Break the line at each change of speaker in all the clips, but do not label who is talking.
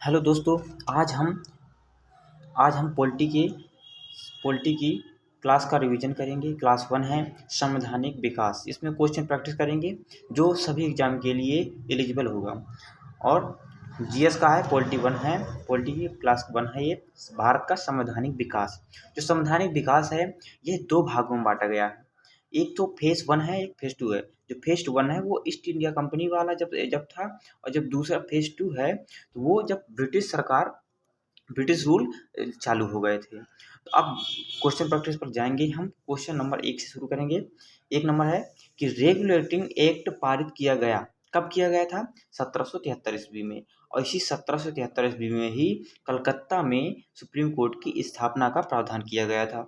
Hello दोस्तों। आज हम आज हम पॉलिटी की क्लास का रिवीजन करेंगे। क्लास 1 है संवैधानिक विकास। इसमें क्वेश्चन प्रैक्टिस करेंगे जो सभी एग्जाम के लिए एलिजिबल होगा। और जीएस का है, पॉलिटी 1 है, पॉलिटी की क्लास 1 है। ये भारत का संवैधानिक विकास। जो संवैधानिक विकास है ये 2 भागों में बांटा गया है। एक तो फेज 1 है, एक फेज 2 है। जो फेज 1 है वो ईस्ट इंडिया कंपनी वाला जब था, और जब दूसरा फेज 2 है तो वो जब ब्रिटिश रूल चालू हो गए थे। तो अब क्वेश्चन प्रैक्टिस पर जाएंगे हम। क्वेश्चन नंबर 1 से शुरू करेंगे। 1 नंबर है कि रेगुलेटिंग एक्ट पारित किया गया, कब किया गया था? 1773 ईस्वी में। और इसी 1773 ईस्वी में ही कलकत्ता में सुप्रीम कोर्ट की स्थापना का प्रावधान किया गया था।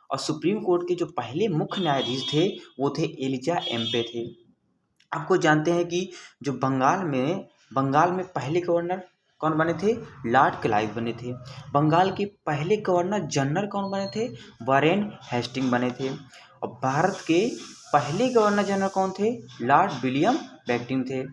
और सुप्रीम कोर्ट के जो पहले मुख्य न्यायाधीश थे वो थे एलिजा एम्पे थे। आपको जानते हैं कि जो बंगाल में पहले गवर्नर कौन बने थे? लॉर्ड क्लाइव बने थे। बंगाल के पहले गवर्नर जनरल कौन बने थे? वारेन हेस्टिंग बने थे। और भारत के पहले गवर्नर जनरल कौन थे? लॉर्ड विलियम बेंटिंक थे।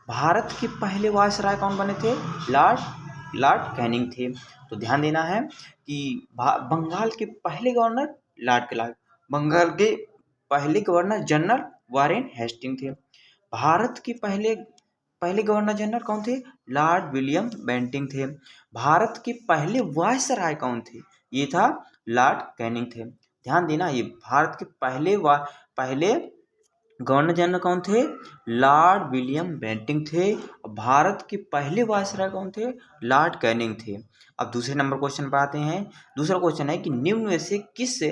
भारत के पहले वायसराय कौन बने थे? लॉर्ड कैनिंग थे। तो ध्यान देना है कि बंगाल के पहले गवर्नर लॉर्ड क्लाइव, बंगाल के पहले गवर्नर जनरल वारेन हेस्टिंग थे। भारत के पहले पहले गवर्नर जनरल कौन थे? लॉर्ड विलियम बेंटिंक थे। भारत के पहले वायसराय कौन थे? ये था लॉर्ड कैनिंग थे। ध्यान देना, ये भारत के पहले गवर्नर जनरल कौन थे? लॉर्ड विलियम बेंटिंक थे। और भारत के पहले वायसराय कौन थे? लॉर्ड कैनिंग थे। अब दूसरे नंबर क्वेश्चन पर आते हैं। दूसरा क्वेश्चन है कि निम्न में से किस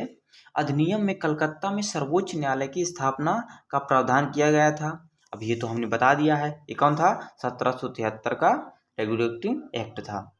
अधिनियम में कलकत्ता में सर्वोच्च न्यायालय की स्थापना का प्रावधान किया गया था? अब ये तो हमने बता दिया है। ये कौन था? 1773 का रेगुलेटिंग एक्ट था।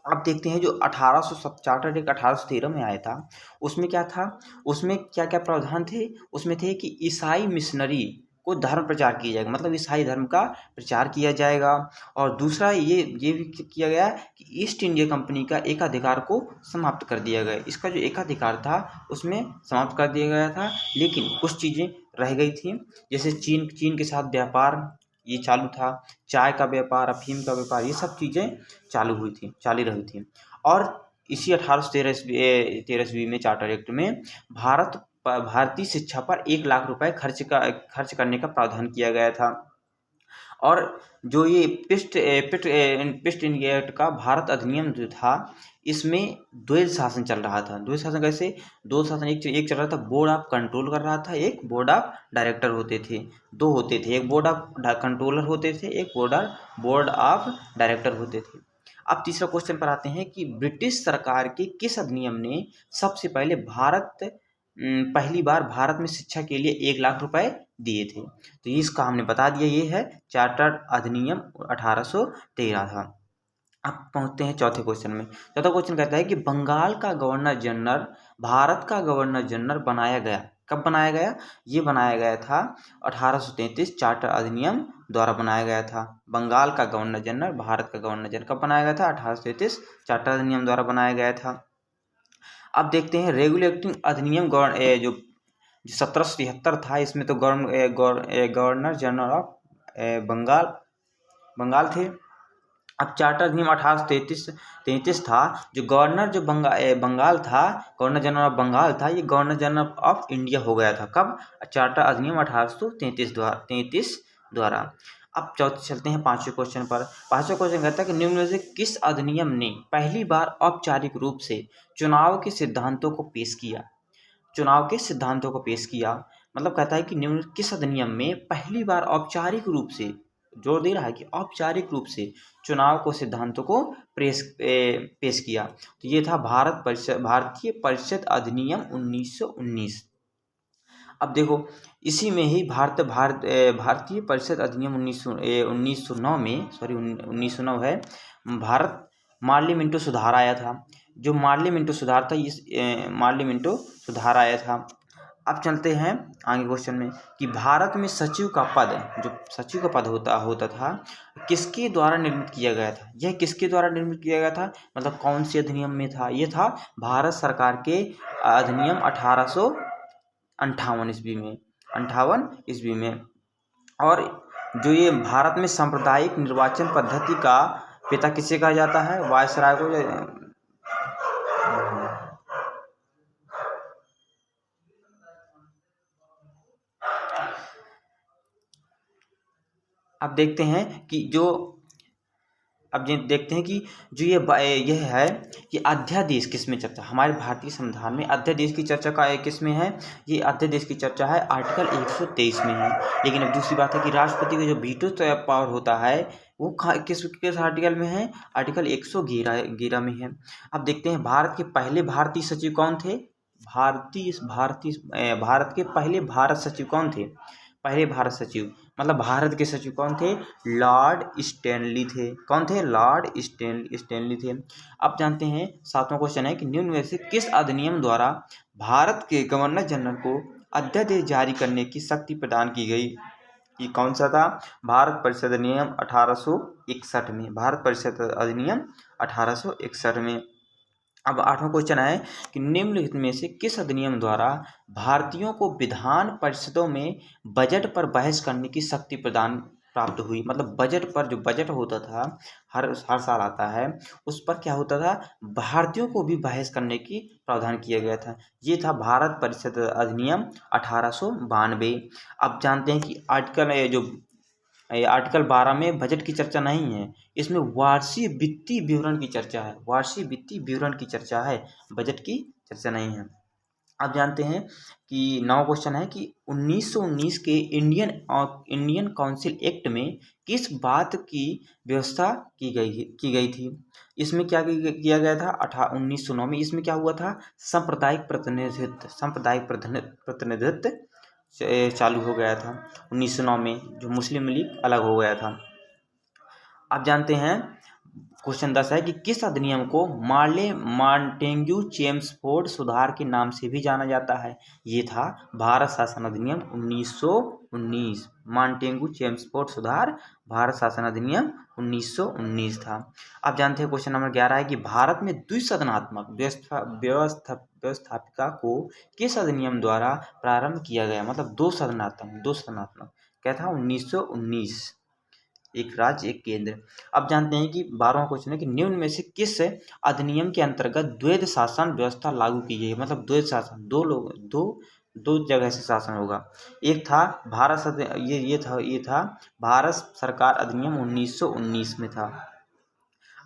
अब देखते हैं जो 1800 चार्टर एक्ट 1813 में आया था, उसमें क्या था? उसमें क्या क्या प्रावधान थे? उसमें थे कि ईसाई मिशनरी को धर्म प्रचार किया जाएगा, मतलब ईसाई धर्म का प्रचार किया जाएगा। और दूसरा ये भी किया गया कि ईस्ट इंडिया कंपनी का एकाधिकार को समाप्त कर दिया गया। इसका जो एकाधिकार था उसमें समाप्त कर दिया गया था, लेकिन कुछ चीज़ें रह गई थी। जैसे चीन के साथ व्यापार ये चालू था, चाय का व्यापार, अफीम का व्यापार, ये सब चीज़ें चालू रही थी। और इसी 1813 ईस्वी में चार्टर एक्ट में भारतीय शिक्षा पर 1 लाख रुपए खर्च करने का प्रावधान किया गया था। और जो ये पिस्ट इंडिया एक्ट का भारत अधिनियम जो था, इसमें द्वैध शासन चल रहा था। द्वैध शासन कैसे? दो शासन एक चल रहा था, बोर्ड ऑफ कंट्रोल कर रहा था, एक बोर्ड ऑफ डायरेक्टर होते थे। दो होते थे, एक बोर्ड ऑफ कंट्रोलर होते थे, एक बोर्ड ऑफ डायरेक्टर होते थे। अब तीसरा क्वेश्चन पर आते हैं कि ब्रिटिश सरकार के किस अधिनियम ने सबसे पहले पहली बार भारत में शिक्षा के लिए 1 लाख रुपए दिए थे? तो इसका हमने बता दिया, ये है चार्टर अधिनियम 1813 था। अब पहुंचते हैं चौथे क्वेश्चन में। चौथा क्वेश्चन कहता है कि बंगाल का गवर्नर जनरल भारत का गवर्नर जनरल बनाया गया, कब बनाया गया? ये बनाया गया था 1833 चार्टर अधिनियम द्वारा बनाया गया था। बंगाल का गवर्नर जनरल भारत का गवर्नर जनरल कब बनाया गया था? 1833 चार्टर अधिनियम द्वारा बनाया गया था। अब देखते हैं रेगुलेटिंग अधिनियम जो 1773 था, इसमें तो गवर्नर जनरल ऑफ बंगाल थे। अब चार्टर अधिनियम 1833 था, जो बंगाल था, गवर्नर जनरल ऑफ बंगाल था, ये गवर्नर जनरल ऑफ इंडिया हो गया था। कब? चार्टर अधिनियम 1833 द्वारा। अब चलते हैं पांचवें क्वेश्चन पर। पांचवें क्वेश्चन कहता है कि निम्न में से किस अधिनियम ने पहली बार औपचारिक रूप से चुनाव के सिद्धांतों को पेश किया? मतलब कहता है कि निम्न किस अधिनियम में पहली बार औपचारिक रूप से, जोर दे रहा है कि औपचारिक रूप से चुनाव को सिद्धांतों को पेश किया? तो ये था भारतीय परिषद अधिनियम 1919। अब देखो, इसी में ही भारतीय परिषद अधिनियम 1909 में, 1909 है, भारत मार्ली मिंटो सुधार आया था। जो मार्ली मिंटो सुधार था, मार्ली मिंटो सुधार आया था। अब चलते हैं आगे क्वेश्चन में कि भारत में सचिव का पद होता था, किसके द्वारा निर्मित किया गया था? यह किसके द्वारा निर्मित किया गया था, मतलब कौन से अधिनियम में था? यह था भारत सरकार के अधिनियम 1858 ईस्वी में। और जो ये भारत में सांप्रदायिक निर्वाचन पद्धति का पिता किसे कहा जाता है? वायसराय को। अब देखते हैं कि जो अब ये देखते हैं कि जो यह है कि अध्यादेश किस में चर्चा, हमारे भारतीय संविधान में अध्यादेश की चर्चा का किस में है? ये अध्यादेश की चर्चा है आर्टिकल 123 में है। लेकिन अब दूसरी बात है कि राष्ट्रपति का जो वीटो पावर होता है वो किस किस आर्टिकल में है? आर्टिकल 111 में है। अब देखते हैं भारत के पहले भारतीय सचिव कौन थे? भारत के पहले भारत सचिव कौन थे? पहले भारत सचिव मतलब भारत के सचिव कौन थे? लॉर्ड स्टैनली थे। कौन थे? लॉर्ड स्टैनली थे। अब जानते हैं 7वां क्वेश्चन है कि निम्न में से किस अधिनियम द्वारा भारत के गवर्नर जनरल को अध्यादेश जारी करने की शक्ति प्रदान की गई? ये कौन सा था? भारत परिषद अधिनियम 1861 में। भारत परिषद अधिनियम 1861 में। अब 8वां क्वेश्चन है कि निम्नलिखित में से किस अधिनियम द्वारा भारतीयों को विधान परिषदों में बजट पर बहस करने की शक्ति प्रदान प्राप्त हुई? मतलब बजट पर, जो बजट होता था हर साल आता है, उस पर क्या होता था? भारतीयों को भी बहस करने की प्रावधान किया गया था। ये था भारत परिषद अधिनियम 1892। अब जानते हैं कि आर्टिकल 12 में बजट की चर्चा नहीं है, इसमें वार्षिक वित्तीय विवरण की चर्चा है। वार्षिक वित्तीय विवरण की चर्चा है, बजट की चर्चा नहीं है। अब जानते हैं कि 9वां क्वेश्चन है कि 1919 के इंडियन काउंसिल एक्ट में किस बात की व्यवस्था की गई थी? इसमें क्या किया गया था? 1909 में इसमें क्या हुआ था? सांप्रदायिक प्रतिनिधित्व चालू हो गया था 1909 में, जो मुस्लिम लीग अलग हो गया था। अब जानते हैं क्वेश्चन 10 है कि किस अधिनियम को मॉन्टेग्यू चेम्सफोर्ड सुधार के नाम से भी जाना जाता है? ये था भारत शासन अधिनियम 1919। मॉन्टेग्यू चेम्सफोर्ड सुधार भारत शासन अधिनियम 1919 था। अब जानते हैं क्वेश्चन नंबर 11 है कि भारत में द्विसदनात्मक व्यवस्थापिका को किस अधिनियम द्वारा प्रारंभ किया गया? मतलब दो सदनात्मक क्या था? 1919। एक राज्य एक केंद्र। अब जानते हैं कि 12वां क्वेश्चन है कि निम्न में से किस अधिनियम के अंतर्गत द्वैध शासन व्यवस्था लागू की गई है? मतलब द्वैध शासन, दो जगह से शासन होगा। एक था ये था भारत सरकार अधिनियम 1919 में था।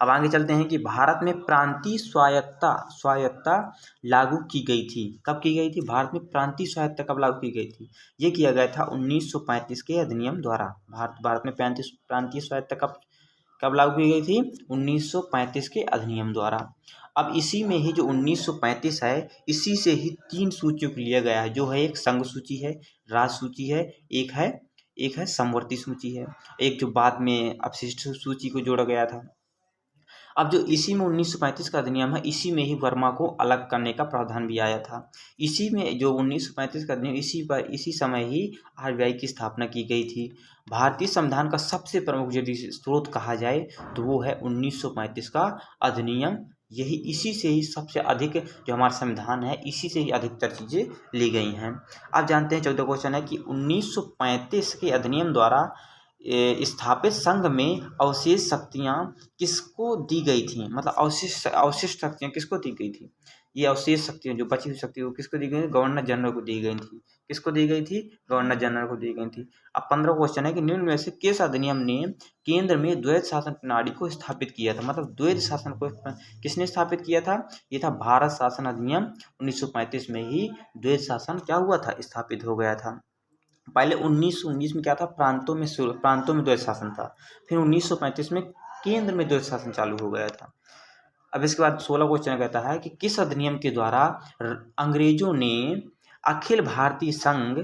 अब आगे चलते हैं कि भारत में प्रांतीय स्वायत्तता लागू की गई थी। कब की गई थी? भारत में प्रांतीय स्वायत्तता कब लागू की गई थी? ये किया गया था 1935 के अधिनियम द्वारा। भारत में प्रांतीय स्वायत्तता कब लागू की गई थी? 1935 के अधिनियम द्वारा। अब इसी में ही जो 1935 है, इसी से ही 3 सूचियों को लिया गया है, जो है एक संघ सूची है, राज सूची है, एक है समवर्ती सूची है, एक जो बाद में अपशिष्ट सूची को जोड़ा गया था। अब जो इसी में 1935 का अधिनियम है, इसी में ही वर्मा को अलग करने का प्रावधान भी आया था। इसी में जो 1935 का अधिनियम, इसी समय ही आरबीआई की स्थापना की गई थी। भारतीय संविधान का सबसे प्रमुख यदि स्रोत कहा जाए तो वो है 1935 का अधिनियम। इसी से ही सबसे अधिक जो हमारा संविधान है, इसी से ही अधिकतर चीज़ें ली गई हैं। अब जानते हैं 14 क्वेश्चन है कि 1935 के अधिनियम द्वारा स्थापित संघ में अवशेष शक्तियाँ किसको दी गई थी? मतलब अवशिष्ट शक्तियाँ किसको दी गई थी? ये अवशेष शक्तियाँ, जो बची हुई शक्ति, वो किसको दी गई? गवर्नर जनरल को दी गई थी। किसको दी गई थी? गवर्नर जनरल को दी गई थी। अब 15 क्वेश्चन है कि निम्न में से किस अधिनियम ने केंद्र में द्वैध शासन प्रणाली को स्थापित किया था? मतलब द्वैध शासन को किसने स्थापित किया था? ये था भारत शासन अधिनियम 1935 में ही द्वैध शासन क्या हुआ था? स्थापित हो गया था। पहले 1919 में क्या था? प्रांतों में द्वैध शासन था। फिर 1935 में केंद्र में द्वैध शासन चालू हो गया था। अब इसके बाद 16 क्वेश्चन कहता है कि किस अधिनियम के द्वारा अंग्रेजों ने अखिल भारतीय संघ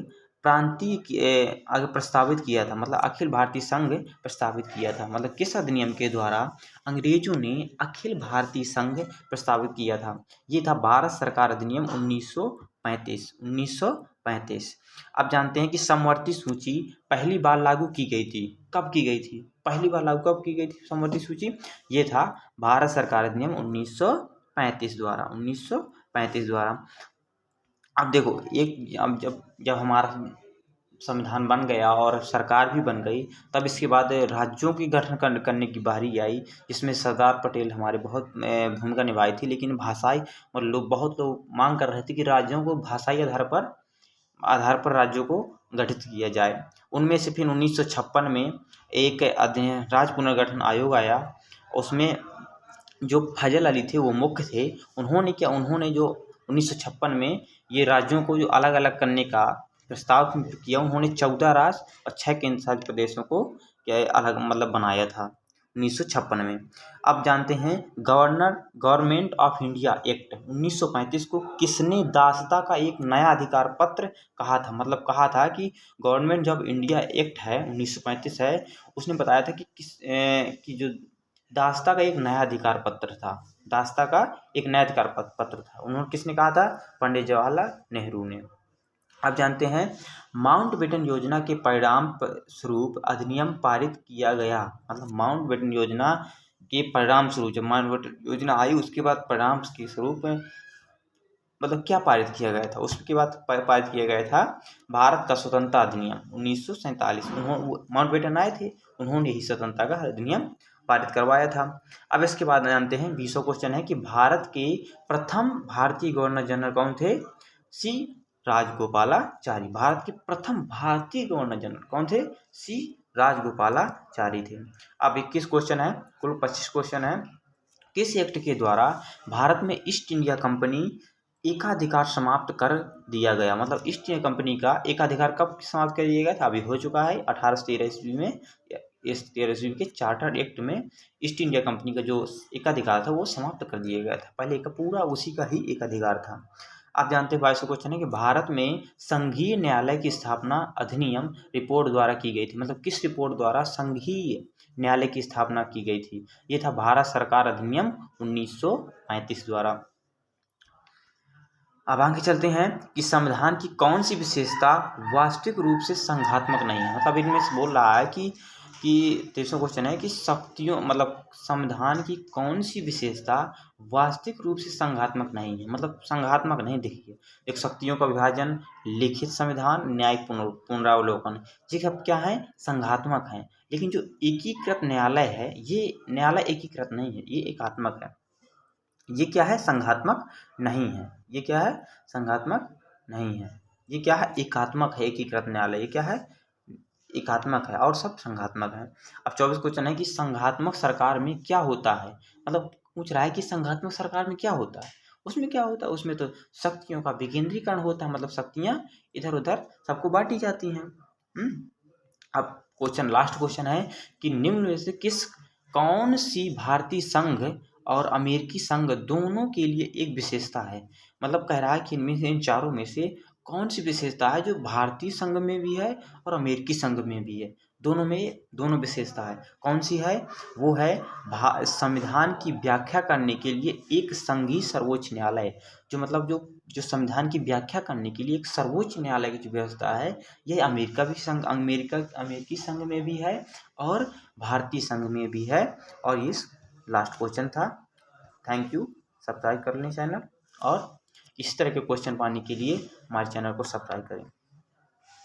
आगे प्रस्तावित किया था? मतलब अखिल भारतीय संघ प्रस्तावित किया था। मतलब किस अधिनियम के द्वारा अंग्रेजों ने अखिल भारतीय संघ प्रस्तावित किया था? ये था भारत सरकार अधिनियम 1935। अब जानते हैं कि समवर्ती सूची पहली बार लागू की गई थी। कब की गई थी? पहली बार लागू कब की गई थी समवर्ती सूची? ये था भारत सरकार अधिनियम 1935 द्वारा। अब देखो, जब हमारा संविधान बन गया और सरकार भी बन गई, तब इसके बाद राज्यों की गठन करने की बारी आई, जिसमें सरदार पटेल हमारे बहुत भूमिका निभाई थी। लेकिन भाषाई और बहुत लोग मांग कर रहे थे कि राज्यों को भाषाई आधार पर राज्यों को गठित किया जाए। उनमें से फिर 1956 में एक राज्य पुनर्गठन आयोग आया। उसमें जो फजल अली थे वो मुख्य थे। उन्होंने जो 1956 में ये राज्यों को जो अलग अलग करने का प्रस्ताव किया, उन्होंने 14 राज्य और 6 केंद्र शासित प्रदेशों को अलग बनाया था 1956 में। अब जानते हैं गवर्नमेंट ऑफ इंडिया एक्ट 1935 को किसने दासता का एक नया अधिकार पत्र कहा था। कहा था कि गवर्नमेंट ऑफ इंडिया एक्ट है 1935 है, उसने बताया था कि जो दासता का एक नया अधिकार पत्र था, दासता का एक नया अधिकार पत्र था, उन्होंने किसने कहा था? पंडित जवाहरलाल नेहरू ने। अब जानते हैं माउंटबेटन योजना के परिणाम स्वरूप अधिनियम पारित किया गया। माउंटबेटन योजना के परिणाम स्वरूप, जब माउंटबेटन योजना आई उसके बाद परिणाम के स्वरूप क्या पारित किया गया था? उसके बाद पारित किया गया था भारत का स्वतंत्रता अधिनियम 1947। माउंटबेटन आए थे, उन्होंने ही स्वतंत्रता का अधिनियम पारित करवाया था। अब इसके बाद जानते हैं 20वां क्वेश्चन है कि भारत के प्रथम भारतीय गवर्नर जनरल कौन थे? सी राजगोपालाचारी। भारत के प्रथम भारतीय गवर्नर जनरल कौन थे? सी राजगोपालाचारी थे। अब 21 क्वेश्चन है, कुल 25 क्वेश्चन है। किस एक्ट के द्वारा भारत में ईस्ट इंडिया कंपनी एकाधिकार समाप्त कर दिया गया? ईस्ट इंडिया कंपनी का एकाधिकार कब समाप्त कर दिया गया था? अभी हो चुका है 1813 ईस्वी में। इस 13 ईस्वी के चार्टर एक्ट में ईस्ट इंडिया कंपनी का जो एकाधिकार था वो समाप्त कर दिया गया था। पहले का पूरा उसी का ही एकाधिकार था। आप जानते हैं 22वां क्वेश्चन है कि भारत में संघीय न्यायालय की स्थापना अधिनियम रिपोर्ट द्वारा की गई थी। किस रिपोर्ट द्वारा संघीय न्यायालय की स्थापना की गई थी? ये था भारत सरकार अधिनियम 1935 द्वारा। अब आगे चलते हैं कि संविधान की कौन सी विशेषता वास्तविक रूप से संघात्मक नहीं है। इनमें से बोल रहा है कि 23वां क्वेश्चन है कि शक्तियों संविधान की कौन सी विशेषता वास्तविक रूप से संघात्मक नहीं है? संघात्मक नहीं। देखिए, एक शक्तियों का विभाजन, लिखित संविधान, न्यायिक पुनरावलोकन, ये क्या है? संघात्मक है। लेकिन जो एकीकृत न्यायालय है, ये न्यायालय एकीकृत नहीं है, ये एकात्मक है। ये क्या है? संघात्मक नहीं है। ये क्या है? संघात्मक नहीं है। ये क्या है? एकात्मक है। एकीकृत न्यायालय ये क्या है? एकात्मक है और सब संघात्मक है। अब 24 क्वेश्चन है कि संघात्मक सरकार में क्या होता है? पूछ रहा है कि संघात्मक सरकार में क्या होता है? उसमें क्या होता है? उसमें तो शक्तियों का विकेंद्रीकरण होता है। शक्तियां इधर उधर सबको बांटी जाती हैं। अब लास्ट क्वेश्चन है कि निम्न में से कौन सी भारतीय संघ और अमेरिकी संघ दोनों के लिए एक विशेषता है? कह रहा है कि इनमें से, इन चारों में से कौन सी विशेषता है जो भारतीय संघ में भी है और अमेरिकी संघ में भी है? दोनों विशेषता है। कौन सी है? वो है संविधान की व्याख्या करने के लिए एक संघीय सर्वोच्च न्यायालय। जो संविधान की व्याख्या करने के लिए एक सर्वोच्च न्यायालय की जो व्यवस्था है, यह अमेरिकी संघ में भी है और भारतीय संघ में भी है। और ये लास्ट क्वेश्चन था। Thank you. सब्सक्राइब कर लें चैनल, और इस तरह के क्वेश्चन पाने के लिए हमारे चैनल को सब्सक्राइब करें।